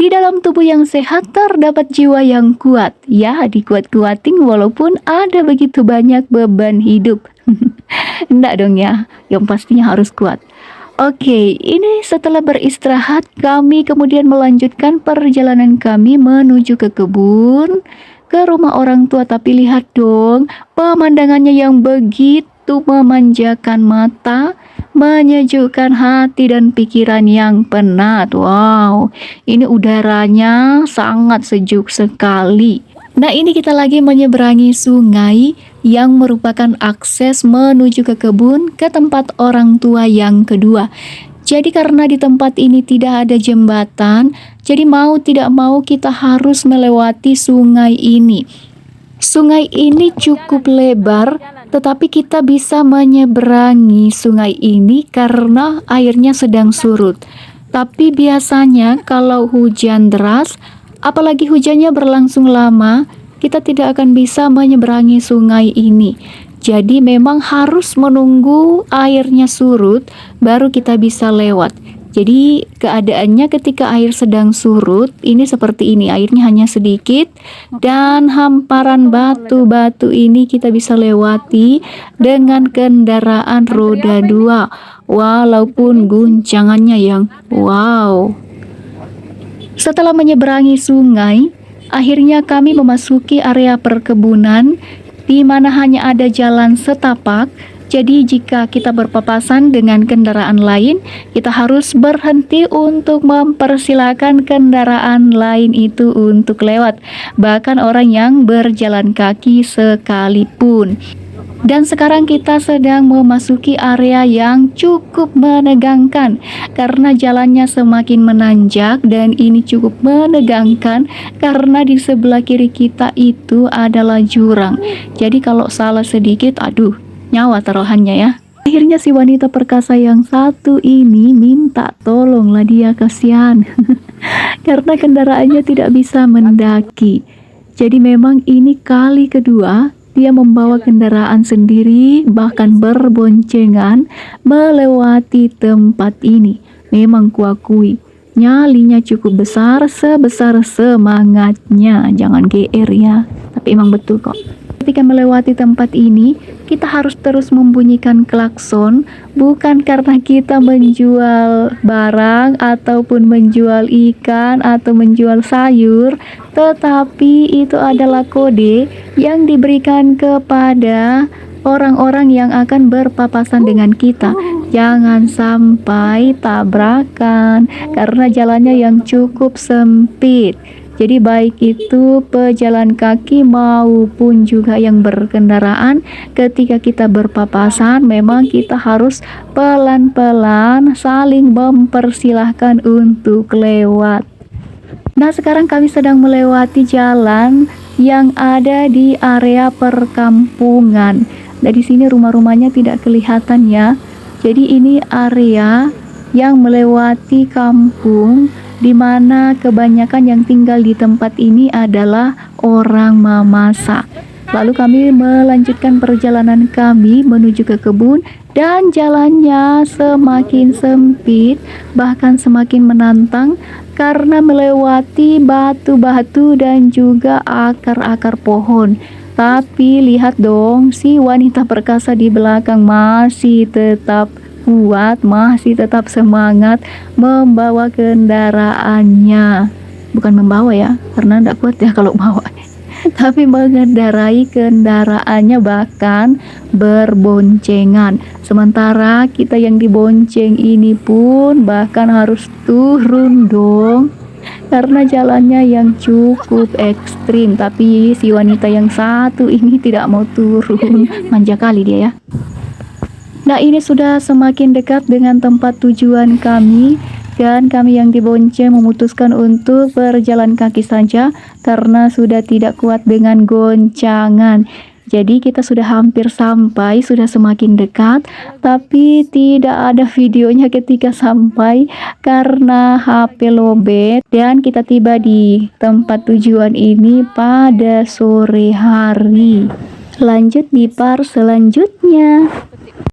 Di dalam tubuh yang sehat terdapat jiwa yang kuat. Ya, dikuat-kuatin walaupun ada begitu banyak beban hidup. Enggak dong ya, yang pastinya harus kuat. Oke, ini setelah beristirahat, kami kemudian melanjutkan perjalanan kami menuju ke kebun, ke rumah orang tua. Tapi lihat dong, pemandangannya yang begitu memanjakan mata, menyejukkan hati dan pikiran yang penat. Wow, ini udaranya sangat sejuk sekali. Nah, ini kita lagi menyeberangi sungai yang merupakan akses menuju ke kebun, ke tempat orang tua yang kedua. Jadi karena di tempat ini tidak ada jembatan, jadi mau tidak mau kita harus melewati sungai ini. Sungai ini cukup lebar, tetapi kita bisa menyeberangi sungai ini karena airnya sedang surut. Tapi biasanya kalau hujan deras, apalagi hujannya berlangsung lama, kita tidak akan bisa menyeberangi sungai ini. Jadi memang harus menunggu airnya surut, baru kita bisa lewat. Jadi keadaannya ketika air sedang surut, ini seperti ini, airnya hanya sedikit, dan hamparan batu-batu ini kita bisa lewati dengan kendaraan roda 2, walaupun guncangannya yang wow. Setelah menyeberangi sungai, akhirnya kami memasuki area perkebunan di mana hanya ada jalan setapak. Jadi jika kita berpapasan dengan kendaraan lain, kita harus berhenti untuk mempersilahkan kendaraan lain itu untuk lewat. Bahkan orang yang berjalan kaki sekalipun. Dan sekarang kita sedang memasuki area yang cukup menegangkan karena jalannya semakin menanjak, dan ini cukup menegangkan karena di sebelah kiri kita itu adalah jurang. Jadi kalau salah sedikit, aduh, nyawa taruhannya ya. Akhirnya si wanita perkasa yang satu ini minta tolonglah dia, kasihan. Karena kendaraannya tidak bisa mendaki. Jadi memang ini kali kedua dia membawa kendaraan sendiri, bahkan berboncengan melewati tempat ini. Memang kuakui, nyalinya cukup besar, sebesar semangatnya. Jangan GR ya, tapi emang betul kok. Ketika melewati tempat ini, kita harus terus membunyikan klakson, bukan karena kita menjual barang ataupun menjual ikan atau menjual sayur, tetapi itu adalah kode yang diberikan kepada orang-orang yang akan berpapasan dengan kita. Jangan sampai tabrakan karena jalannya yang cukup sempit. Jadi baik itu pejalan kaki maupun juga yang berkendaraan, ketika kita berpapasan memang kita harus pelan-pelan saling mempersilahkan untuk lewat. Nah, sekarang kami sedang melewati jalan yang ada di area perkampungan. Nah, di sini rumah-rumahnya tidak kelihatan ya. Jadi ini area yang melewati kampung, di mana kebanyakan yang tinggal di tempat ini adalah orang Mamasa. Lalu kami melanjutkan perjalanan kami menuju ke kebun, dan jalannya semakin sempit, bahkan semakin menantang karena melewati batu-batu dan juga akar-akar pohon. Tapi lihat dong, si wanita perkasa di belakang masih tetap kuat, masih tetap semangat membawa kendaraannya. Bukan membawa ya, karena tidak kuat ya kalau bawa, tapi mengendarai kendaraannya, bahkan berboncengan. Sementara kita yang dibonceng ini pun bahkan harus turun dong, karena jalannya yang cukup ekstrim. Tapi si wanita yang satu ini tidak mau turun, manja kali dia ya. Nah, ini sudah semakin dekat dengan tempat tujuan kami, dan kami yang dibonceng memutuskan untuk berjalan kaki saja karena sudah tidak kuat dengan goncangan. Jadi kita sudah hampir sampai, sudah semakin dekat, tapi tidak ada videonya ketika sampai karena HP lowbat, dan kita tiba di tempat tujuan ini pada sore hari. Lanjut di part selanjutnya.